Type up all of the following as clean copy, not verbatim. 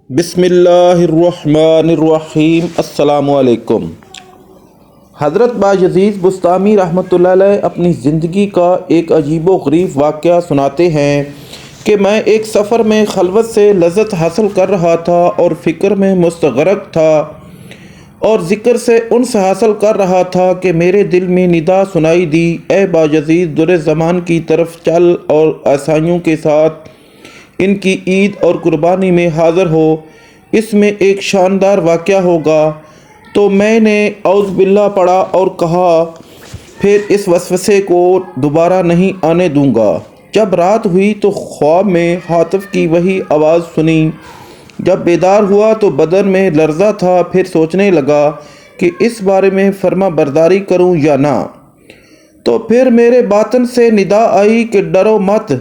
بسم اللہ الرحمن الرحیم۔ السلام علیکم۔ حضرت باجزید بسطامی رحمۃ اللہ علیہ اپنی زندگی کا ایک عجیب و غریب واقعہ سناتے ہیں کہ میں ایک سفر میں خلوت سے لذت حاصل کر رہا تھا اور فکر میں مستغرق تھا اور ذکر سے انس حاصل کر رہا تھا کہ میرے دل میں ندا سنائی دی، اے باجزید در زمان کی طرف چل اور آسائیوں کے ساتھ ان کی عید اور قربانی میں حاضر ہو، اس میں ایک شاندار واقعہ ہوگا۔ تو میں نے اعوذ باللہ پڑھا اور کہا پھر اس وسوسے کو دوبارہ نہیں آنے دوں گا۔ جب رات ہوئی تو خواب میں ہاتف کی وہی آواز سنی۔ جب بیدار ہوا تو بدن میں لرزہ تھا، پھر سوچنے لگا کہ اس بارے میں فرما برداری کروں یا نہ۔ تو پھر میرے باطن سے ندا آئی کہ ڈرو مت،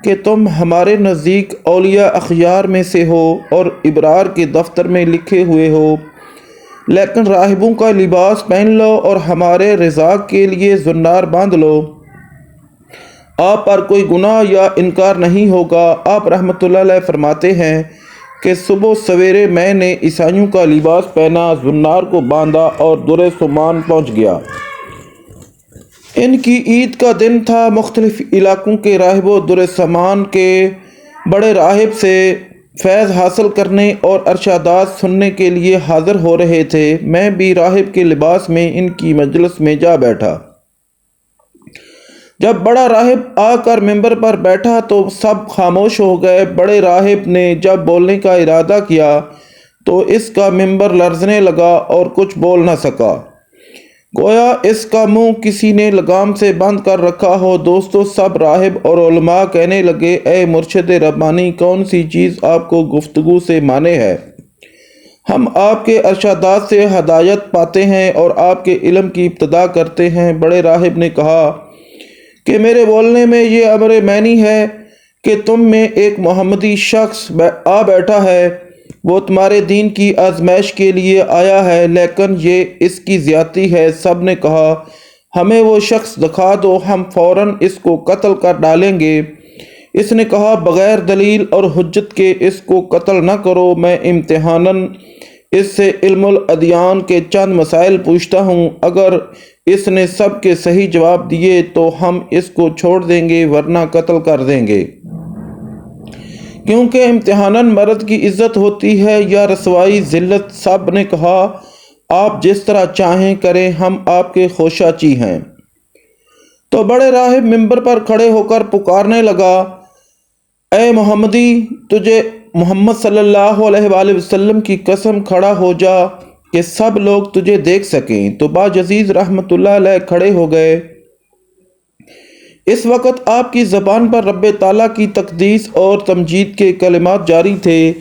کہ تم ہمارے نزدیک اولیاء اخیار میں سے ہو اور ابرار کے دفتر میں لکھے ہوئے ہو، لیکن راہبوں کا لباس پہن لو اور ہمارے رضا کے لیے زنار باندھ لو۔ آپ پر کوئی گناہ یا انکار نہیں ہوگا۔ آپ رحمۃ اللہ علیہ فرماتے ہیں کہ صبح سویرے میں نے عیسائیوں کا لباس پہنا، زنار کو باندھا اور در سمان پہنچ گیا۔ ان کی عید کا دن تھا۔ مختلف علاقوں کے راہب در سمان کے بڑے راہب سے فیض حاصل کرنے اور ارشادات سننے کے لیے حاضر ہو رہے تھے۔ میں بھی راہب کے لباس میں ان کی مجلس میں جا بیٹھا۔ جب بڑا راہب آ کر ممبر پر بیٹھا تو سب خاموش ہو گئے۔ بڑے راہب نے جب بولنے کا ارادہ کیا تو اس کا ممبر لرزنے لگا اور کچھ بول نہ سکا، گویا اس کا منہ کسی نے لگام سے بند کر رکھا ہو۔ دوستو، سب راہب اور علماء کہنے لگے، اے مرشد ربانی، کون سی چیز آپ کو گفتگو سے مانے ہے؟ ہم آپ کے ارشادات سے ہدایت پاتے ہیں اور آپ کے علم کی ابتدا کرتے ہیں۔ بڑے راہب نے کہا کہ میرے بولنے میں یہ امر معنی ہے کہ تم میں ایک محمدی شخص آ بیٹھا ہے، وہ تمہارے دین کی آزمائش کے لیے آیا ہے، لیکن یہ اس کی زیادتی ہے۔ سب نے کہا، ہمیں وہ شخص دکھا دو، ہم فوراً اس کو قتل کر ڈالیں گے۔ اس نے کہا، بغیر دلیل اور حجت کے اس کو قتل نہ کرو، میں امتحاناً اس سے علم الادیان کے چند مسائل پوچھتا ہوں، اگر اس نے سب کے صحیح جواب دیے تو ہم اس کو چھوڑ دیں گے، ورنہ قتل کر دیں گے، کیونکہ امتحاناً مرد کی عزت ہوتی ہے یا رسوائی ذلت۔ سب نے کہا، آپ جس طرح چاہیں کریں، ہم آپ کے خوشاچی ہیں۔ تو بڑے راہب ممبر پر کھڑے ہو کر پکارنے لگا، اے محمدی، تجھے محمد صلی اللہ علیہ وآلہ وسلم کی قسم کھڑا ہو جا کہ سب لوگ تجھے دیکھ سکیں۔ تو باجزید رحمۃ اللہ علیہ کھڑے ہو گئے۔ اس وقت آپ کی زبان پر رب تعالیٰ کی تقدیس اور تمجید کے کلمات جاری تھے۔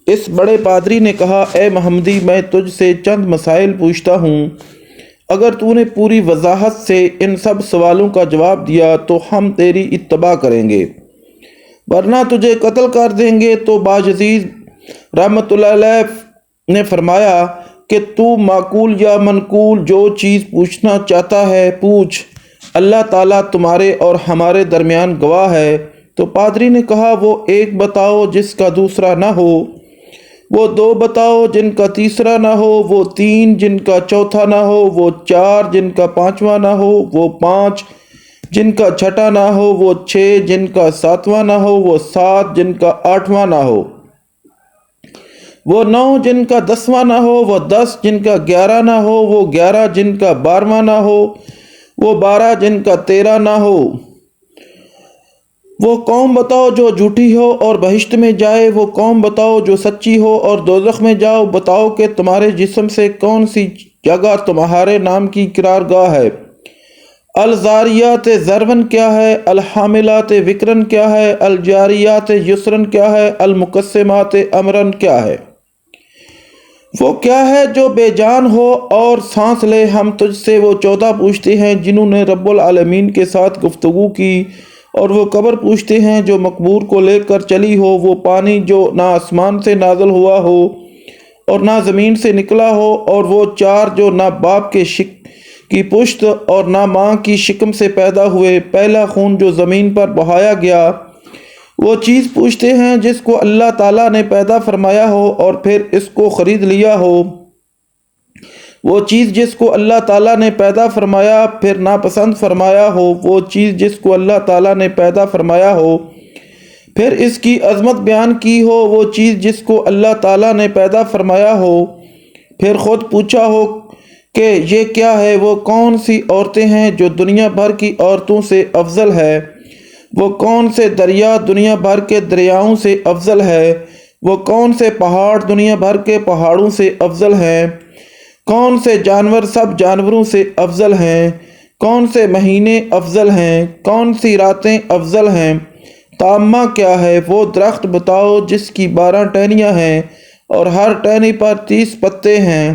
اس بڑے پادری نے کہا، اے محمدی، میں تجھ سے چند مسائل پوچھتا ہوں، اگر تو نے پوری وضاحت سے ان سب سوالوں کا جواب دیا تو ہم تیری اتباع کریں گے، ورنہ تجھے قتل کر دیں گے۔ تو باجزید رحمۃ اللہ علیہ نے فرمایا کہ تو معقول یا منقول جو چیز پوچھنا چاہتا ہے پوچھ، اللہ تعالیٰ تمہارے اور ہمارے درمیان گواہ ہے۔ تو پادری نے کہا، وہ ایک بتاؤ جس کا دوسرا نہ ہو، وہ دو بتاؤ جن کا تیسرا نہ ہو، وہ تین جن کا چوتھا نہ ہو، وہ چار جن کا پانچواں نہ ہو، وہ پانچ جن کا چھٹا نہ ہو، وہ چھ جن کا ساتواں نہ ہو، وہ سات جن کا آٹھواں نہ ہو، وہ نو جن کا دسواں نہ ہو، وہ 10 جن کا 11 نہ ہو، وہ 11 جن کا 12واں نہ ہو، وہ 12 جن کا 13 نہ ہو۔ وہ قوم بتاؤ جو جھوٹی ہو اور بہشت میں جائے، وہ قوم بتاؤ جو سچی ہو اور دوزخ میں جاؤ۔ بتاؤ کہ تمہارے جسم سے کون سی جگہ تمہارے نام کی قرارگاہ ہے۔ الزاریات ذرون کیا ہے، الحاملات وقرن کیا ہے، الجاریات یسرن کیا ہے، المقسمات امرن کیا ہے۔ وہ کیا ہے جو بے جان ہو اور سانس لے۔ ہم تجھ سے وہ 14 پوچھتے ہیں جنہوں نے رب العالمین کے ساتھ گفتگو کی، اور وہ قبر پوچھتے ہیں جو مقبور کو لے کر چلی ہو، وہ پانی جو نہ آسمان سے نازل ہوا ہو اور نہ زمین سے نکلا ہو، اور وہ 4 جو نہ باپ کی پشت اور نہ ماں کی شکم سے پیدا ہوئے، پہلا خون جو زمین پر بہایا گیا، وہ چیز پوچھتے ہیں جس کو اللہ تعالیٰ نے پیدا فرمایا ہو اور پھر اس کو خرید لیا ہو۔ وہ چیز جس کو اللہ تعالیٰ نے پیدا فرمایا پھر ناپسند فرمایا ہو۔ وہ چیز جس کو اللہ تعالیٰ نے پیدا فرمایا ہو پھر اس کی عظمت بیان کی ہو۔ وہ چیز جس کو اللہ تعالیٰ نے پیدا فرمایا ہو پھر خود پوچھا ہو کہ یہ کیا ہے۔ وہ کون سی عورتیں ہیں جو دنیا بھر کی عورتوں سے افضل ہے؟ وہ کون سے دریا دنیا بھر کے دریاؤں سے افضل ہے؟ وہ کون سے پہاڑ دنیا بھر کے پہاڑوں سے افضل ہیں؟ کون سے جانور سب جانوروں سے افضل ہیں؟ کون سے مہینے افضل ہیں؟ کون سی راتیں افضل ہیں؟ تامہ کیا ہے؟ وہ درخت بتاؤ جس کی 12 ٹہنیاں ہیں اور ہر ٹہنی پر 30 پتے ہیں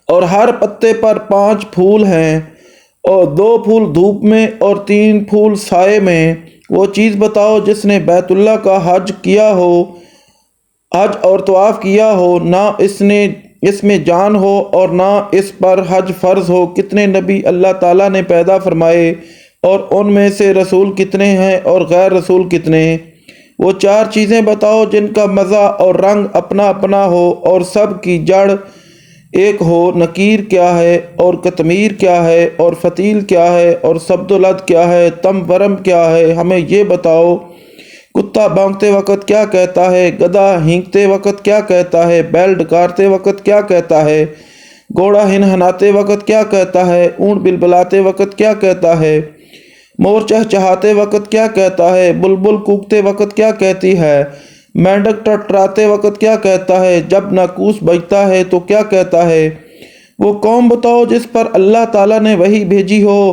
اور ہر پتے پر 5 پھول ہیں اور 2 پھول دھوپ میں اور 3 پھول سائے میں۔ وہ چیز بتاؤ جس نے بیت اللہ کا حج کیا ہو، حج اور طواف کیا ہو، نہ اس میں جان ہو اور نہ اس پر حج فرض ہو۔ کتنے نبی اللہ تعالیٰ نے پیدا فرمائے اور ان میں سے رسول کتنے ہیں اور غیر رسول کتنے؟ وہ 4 چیزیں بتاؤ جن کا مزہ اور رنگ اپنا اپنا ہو اور سب کی جڑ ایک ہو۔ نکیر کیا ہے اور قطمیر کیا ہے اور فتیل کیا ہے اور سبدلد کیا ہے؟ تم ورم کیا ہے؟ ہمیں یہ بتاؤ۔ کتا بھونکتے وقت کیا کہتا ہے؟ گدھا ہینکتے وقت کیا کہتا ہے؟ بیل ڈکارتے وقت کیا کہتا ہے؟ گھوڑا ہنہناتے وقت کیا کہتا ہے؟ اونٹ بلبلاتے وقت کیا کہتا ہے؟ مور چہچہاتے وقت کیا کہتا ہے؟ بلبل کوکتے وقت کیا کہتی ہے؟ مینڈک ٹٹراتے وقت کیا کہتا ہے؟ جب ناقوس بجتا ہے تو کیا کہتا ہے؟ وہ قوم بتاؤ جس پر اللہ تعالیٰ نے وحی بھیجی ہو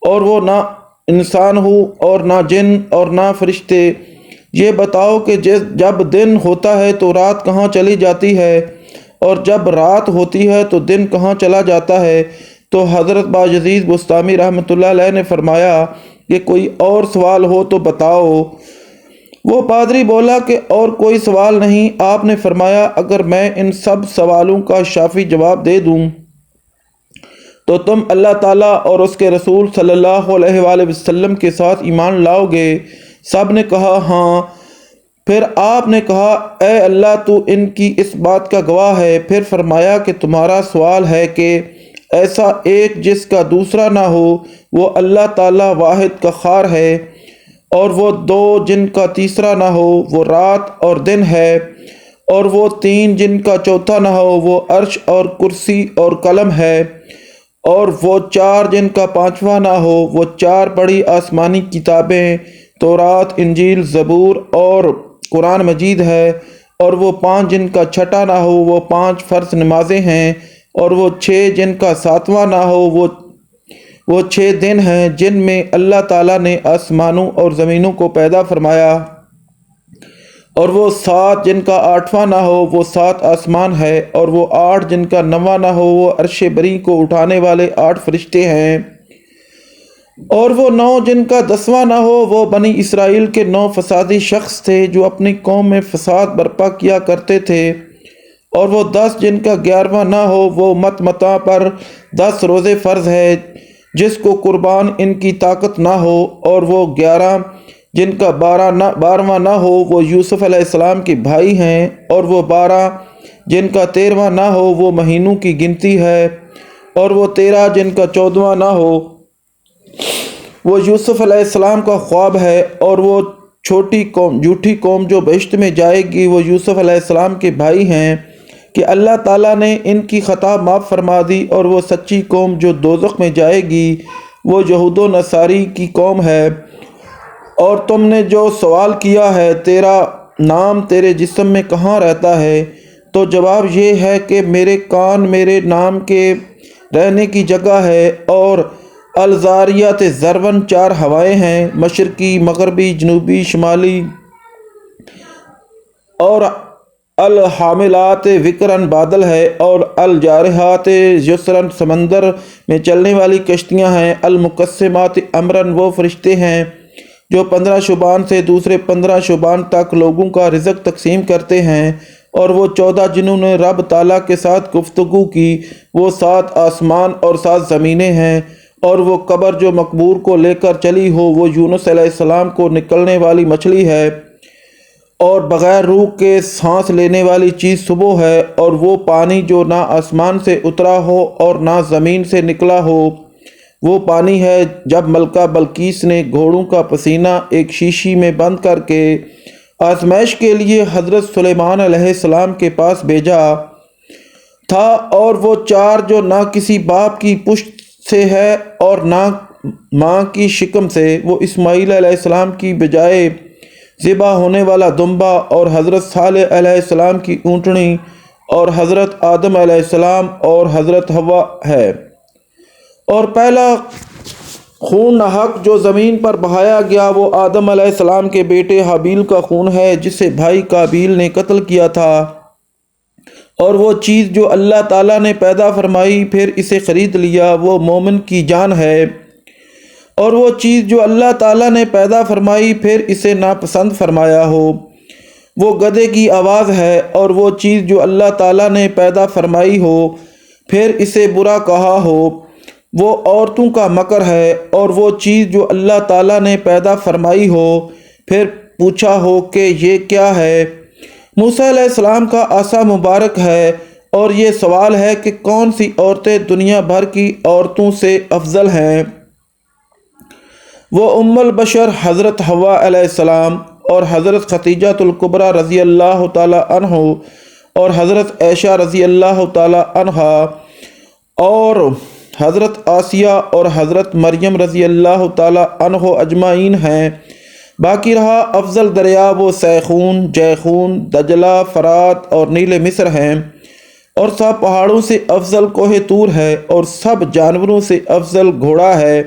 اور وہ نہ انسان ہو اور نہ جن اور نہ فرشتے۔ یہ بتاؤ کہ جب دن ہوتا ہے تو رات کہاں چلی جاتی ہے اور جب رات ہوتی ہے تو دن کہاں چلا جاتا ہے؟ تو حضرت بایزید بسطامی رحمۃ اللہ علیہ نے فرمایا کہ کوئی اور سوال ہو تو بتاؤ۔ وہ پادری بولا کہ اور کوئی سوال نہیں۔ آپ نے فرمایا اگر میں ان سب سوالوں کا شافی جواب دے دوں تو تم اللہ تعالیٰ اور اس کے رسول صلی اللہ علیہ وآلہ وسلم کے ساتھ ایمان لاؤ گے؟ سب نے کہا ہاں۔ پھر آپ نے کہا اے اللہ تو ان کی اس بات کا گواہ ہے۔ پھر فرمایا کہ تمہارا سوال ہے کہ ایسا ایک جس کا دوسرا نہ ہو، وہ اللہ تعالیٰ واحد قہار ہے، اور وہ 2 جن کا تیسرا نہ ہو، وہ رات اور دن ہے، اور وہ 3 جن کا چوتھا نہ ہو، وہ عرش اور کرسی اور قلم ہے، اور وہ 4 جن کا 5واں نہ ہو، وہ 4 بڑی آسمانی کتابیں تورات، انجیل، زبور اور قرآن مجید ہے، اور وہ 5 جن کا 6واں نہ ہو، وہ 5 فرض نمازیں ہیں، اور وہ 6 جن کا 7واں نہ ہو، وہ 6 دن ہیں جن میں اللہ تعالیٰ نے آسمانوں اور زمینوں کو پیدا فرمایا، اور وہ 7 جن کا 8واں نہ ہو، وہ 7 آسمان ہے، اور وہ 8 جن کا 9واں نہ ہو، وہ عرش بری کو اٹھانے والے 8 فرشتے ہیں، اور وہ 9 جن کا 10واں نہ ہو، وہ بنی اسرائیل کے 9 فسادی شخص تھے جو اپنی قوم میں فساد برپا کیا کرتے تھے، اور وہ 10 جن کا 11واں نہ ہو، وہ متمتع پر 10 روزے فرض ہے جس کو قربان ان کی طاقت نہ ہو، اور وہ 11 جن کا 12واں نہ ہو، وہ یوسف علیہ السلام کے بھائی ہیں، اور وہ 12 جن کا 13واں نہ ہو، وہ مہینوں کی گنتی ہے، اور وہ 13 جن کا 14واں نہ ہو، وہ یوسف علیہ السلام کا خواب ہے، اور وہ جھوٹی قوم جو بہشت میں جائے گی وہ یوسف علیہ السلام کے بھائی ہیں کہ اللہ تعالیٰ نے ان کی خطا معاف فرما دی، اور وہ سچی قوم جو دوزخ میں جائے گی وہ یہود و نصاری کی قوم ہے۔ اور تم نے جو سوال کیا ہے تیرا نام تیرے جسم میں کہاں رہتا ہے، تو جواب یہ ہے کہ میرے کان میرے نام کے رہنے کی جگہ ہے، اور الزاریات ضرباً 4 ہوائیں ہیں، مشرقی، مغربی، جنوبی، شمالی، اور الحاملات وقراً بادل ہے، اور الجارحات یسراً سمندر میں چلنے والی کشتیاں ہیں، المقسمات امراً وہ فرشتے ہیں جو 15 شعبان سے دوسرے 15 شعبان تک لوگوں کا رزق تقسیم کرتے ہیں، اور وہ 14 جنہوں نے رب تعالیٰ کے ساتھ گفتگو کی، وہ 7 آسمان اور 7 زمینیں ہیں، اور وہ قبر جو مقبور کو لے کر چلی ہو وہ یونس علیہ السلام کو نکلنے والی مچھلی ہے، اور بغیر روح کے سانس لینے والی چیز صبح ہے، اور وہ پانی جو نہ آسمان سے اترا ہو اور نہ زمین سے نکلا ہو، وہ پانی ہے جب ملکہ بلقیس نے گھوڑوں کا پسینہ ایک شیشی میں بند کر کے آزمائش کے لیے حضرت سلیمان علیہ السلام کے پاس بھیجا تھا، اور وہ چار جو نہ کسی باپ کی پشت سے ہے اور نہ ماں کی شکم سے، وہ اسماعیل علیہ السلام کی بجائے ذبح ہونے والا دمبا، اور حضرت صالح علیہ السلام کی اونٹنی، اور حضرت آدم علیہ السلام اور حضرت حوا ہے۔ اور پہلا خون ناحق جو زمین پر بہایا گیا وہ آدم علیہ السلام کے بیٹے حابیل کا خون ہے، جسے بھائی قابیل نے قتل کیا تھا۔ اور وہ چیز جو اللہ تعالیٰ نے پیدا فرمائی پھر اسے خرید لیا وہ مومن کی جان ہے، اور وہ چیز جو اللہ تعالیٰ نے پیدا فرمائی پھر اسے ناپسند فرمایا ہو وہ گدھے کی آواز ہے، اور وہ چیز جو اللہ تعالیٰ نے پیدا فرمائی ہو پھر اسے برا کہا ہو وہ عورتوں کا مکر ہے، اور وہ چیز جو اللہ تعالیٰ نے پیدا فرمائی ہو پھر پوچھا ہو کہ یہ کیا ہے، موسیٰ علیہ السلام کا عصا مبارک ہے، اور یہ سوال ہے کہ کون سی عورتیں دنیا بھر کی عورتوں سے افضل ہیں۔ وہ ام البشر حضرت حوا علیہ السلام اور حضرت خدیجہ الکبریٰ رضی اللہ تعالیٰ عنہ اور حضرت عائشہ رضی اللہ تعالیٰ عنہا اور حضرت آسیہ اور حضرت مریم رضی اللہ تعالیٰ عنہ اجمعین ہیں۔ باقی رہا افضل دریا وہ سیخون، جیخون، دجلہ، فرات اور نیل مصر ہیں، اور سب پہاڑوں سے افضل کوہ طور ہے، اور سب جانوروں سے افضل گھوڑا ہے،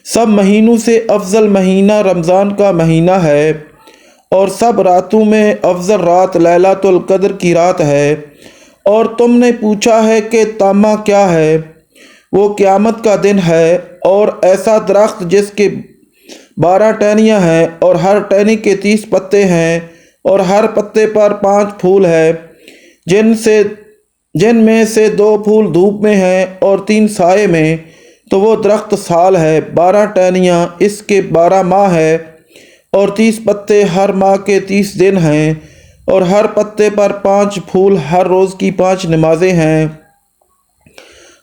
سب مہینوں سے افضل مہینہ رمضان کا مہینہ ہے، اور سب راتوں میں افضل رات لیلۃ القدر کی رات ہے۔ اور تم نے پوچھا ہے کہ تامہ کیا ہے؟ وہ قیامت کا دن ہے، اور ایسا درخت جس کے 12 ٹہنیاں ہیں، اور ہر ٹہنی کے 30 پتے ہیں، اور ہر پتے پر 5 پھول ہیں، جن میں سے 2 پھول دھوپ میں ہیں اور 3 سائے میں، تو وہ درخت سال ہے۔ 12 ٹہنیاں اس کے 12 ماہ ہے، اور 30 پتے ہر ماہ کے 30 دن ہیں، اور ہر پتے پر 5 پھول، ہر روز کی 5 نمازیں ہیں۔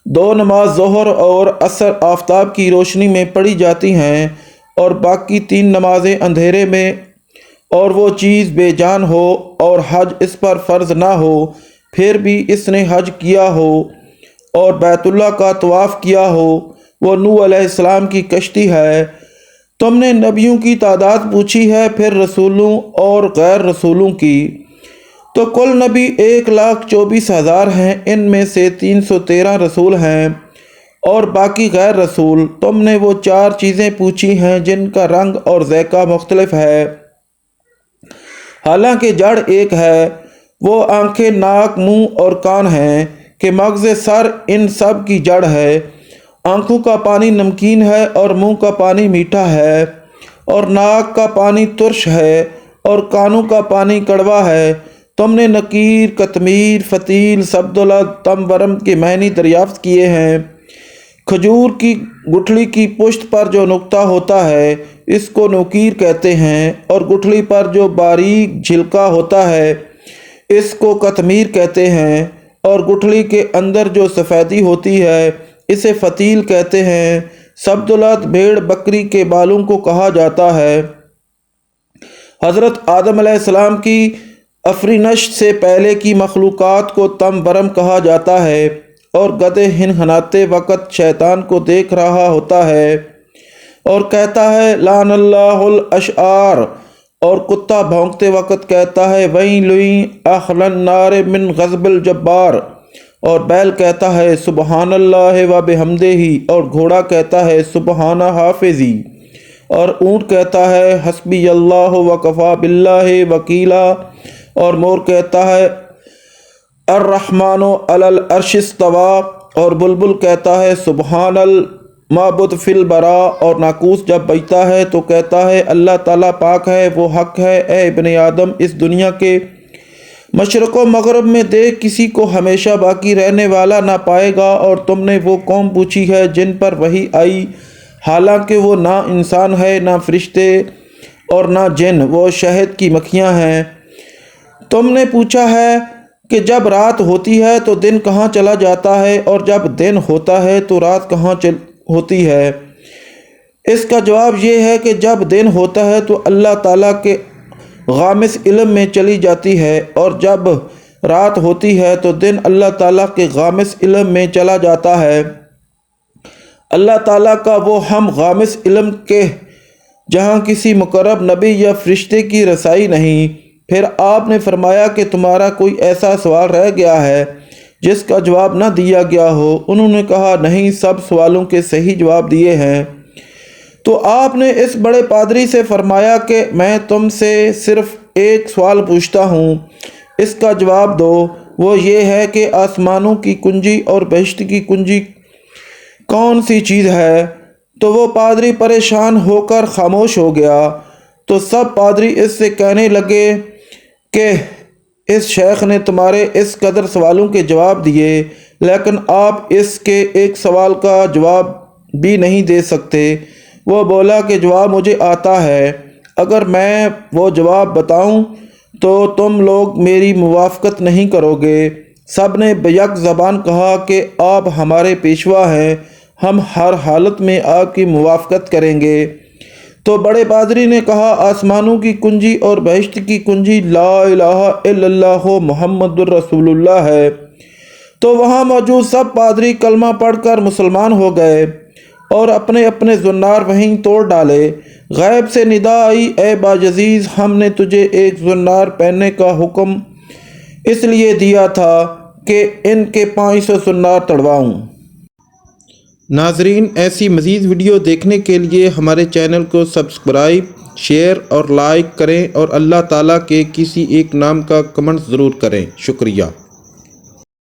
2 نماز ظہر اور عصر آفتاب کی روشنی میں پڑھی جاتی ہیں، اور باقی 3 نمازیں اندھیرے میں۔ اور وہ چیز بے جان ہو اور حج اس پر فرض نہ ہو پھر بھی اس نے حج کیا ہو اور بیت اللہ کا طواف کیا ہو، وہ نوح علیہ السلام کی کشتی ہے۔ تم نے نبیوں کی تعداد پوچھی ہے، پھر رسولوں اور غیر رسولوں کی، تو کل نبی 1,24,000 ہیں، ان میں سے 313 رسول ہیں اور باقی غیر رسول۔ تم نے وہ 4 چیزیں پوچھی ہیں جن کا رنگ اور ذائقہ مختلف ہے، حالانکہ جڑ ایک ہے۔ وہ آنکھیں، ناک، منہ اور کان ہیں کہ مغز سر ان سب کی جڑ ہے۔ آنکھوں کا پانی نمکین ہے اور منہ کا پانی میٹھا ہے، اور ناک کا پانی ترش ہے اور کانوں کا پانی کڑوا ہے۔ تم نے نکیر، قطمیر، فتیل، سبدلد، تم ورم کے معنی دریافت کیے ہیں۔ کھجور کی گٹھلی کی پشت پر جو نقطہ ہوتا ہے اس کو نوکیر کہتے ہیں، اور گٹھلی پر جو باریک چھلکا ہوتا ہے اس کو قطمیر کہتے ہیں، اور گٹھلی کے اندر جو سفیدی ہوتی ہے اسے فتیل کہتے ہیں۔ سبدلد بھیڑ بکری کے بالوں کو کہا جاتا ہے۔ حضرت آدم علیہ السلام کی افرینش سے پہلے کی مخلوقات کو تم برم کہا جاتا ہے، اور گدھے ہنہناتے وقت شیطان کو دیکھ رہا ہوتا ہے اور کہتا ہے لعن اللہ الاشعار، اور کتا بھونکتے وقت کہتا ہے وَيْلٌ لِّأَهْلِ النَّارِ مِنْ غَضْبِ الْجَبَّارِ، اور بیل کہتا ہے سبحان اللہ وبحمدہ، اور گھوڑا کہتا ہے سبحان حافظی، اور اونٹ کہتا ہے حسبی اللہ وکفیٰ باللہ وکیلا، اور مور کہتا ہے الرحمن علی العرش استویٰ، اور بلبل کہتا ہے سبحان المعبود فی البراء، اور ناقوس جب بجتا ہے تو کہتا ہے اللہ تعالیٰ پاک ہے، وہ حق ہے۔ اے ابن آدم، اس دنیا کے مشرق و مغرب میں دیکھ، کسی کو ہمیشہ باقی رہنے والا نہ پائے گا۔ اور تم نے وہ قوم پوچھی ہے جن پر وحی آئی، حالانکہ وہ نہ انسان ہے نہ فرشتے اور نہ جن، وہ شہد کی مکھیاں ہیں۔ تم نے پوچھا ہے کہ جب رات ہوتی ہے تو دن کہاں چلا جاتا ہے، اور جب دن ہوتا ہے تو رات کہاں ہوتی ہے؟ اس کا جواب یہ ہے کہ جب دن ہوتا ہے تو اللہ تعالیٰ کے غامض علم میں چلی جاتی ہے، اور جب رات ہوتی ہے تو دن اللہ تعالیٰ کے غامض علم میں چلا جاتا ہے۔ اللہ تعالیٰ کا وہ ہم غامض علم کے جہاں کسی مقرب نبی یا فرشتے کی رسائی نہیں۔ پھر آپ نے فرمایا کہ تمہارا کوئی ایسا سوال رہ گیا ہے جس کا جواب نہ دیا گیا ہو؟ انہوں نے کہا، نہیں، سب سوالوں کے صحیح جواب دیے ہیں۔ تو آپ نے اس بڑے پادری سے فرمایا کہ میں تم سے صرف ایک سوال پوچھتا ہوں، اس کا جواب دو۔ وہ یہ ہے کہ آسمانوں کی کنجی اور بہشت کی کنجی کون سی چیز ہے؟ تو وہ پادری پریشان ہو کر خاموش ہو گیا۔ تو سب پادری اس سے کہنے لگے کہ اس شیخ نے تمہارے اس قدر سوالوں کے جواب دیے، لیکن آپ اس کے ایک سوال کا جواب بھی نہیں دے سکتے۔ وہ بولا کہ جواب مجھے آتا ہے، اگر میں وہ جواب بتاؤں تو تم لوگ میری موافقت نہیں کرو گے۔ سب نے بیک زبان کہا کہ آپ ہمارے پیشوا ہیں، ہم ہر حالت میں آپ کی موافقت کریں گے۔ تو بڑے پادری نے کہا، آسمانوں کی کنجی اور بہشت کی کنجی لا الہ الا اللہ محمد الرسول اللہ ہے۔ تو وہاں موجود سب پادری کلمہ پڑھ کر مسلمان ہو گئے اور اپنے اپنے زنار وہیں توڑ ڈالے۔ غیب سے ندا آئی، اے باجزیز، ہم نے تجھے ایک زنار پہننے کا حکم اس لیے دیا تھا کہ ان کے 500 زنار تڑواؤں۔ ناظرین، ایسی مزید ویڈیو دیکھنے کے لیے ہمارے چینل کو سبسکرائب، شیئر اور لائک کریں، اور اللہ تعالیٰ کے کسی ایک نام کا کمنٹ ضرور کریں۔ شکریہ۔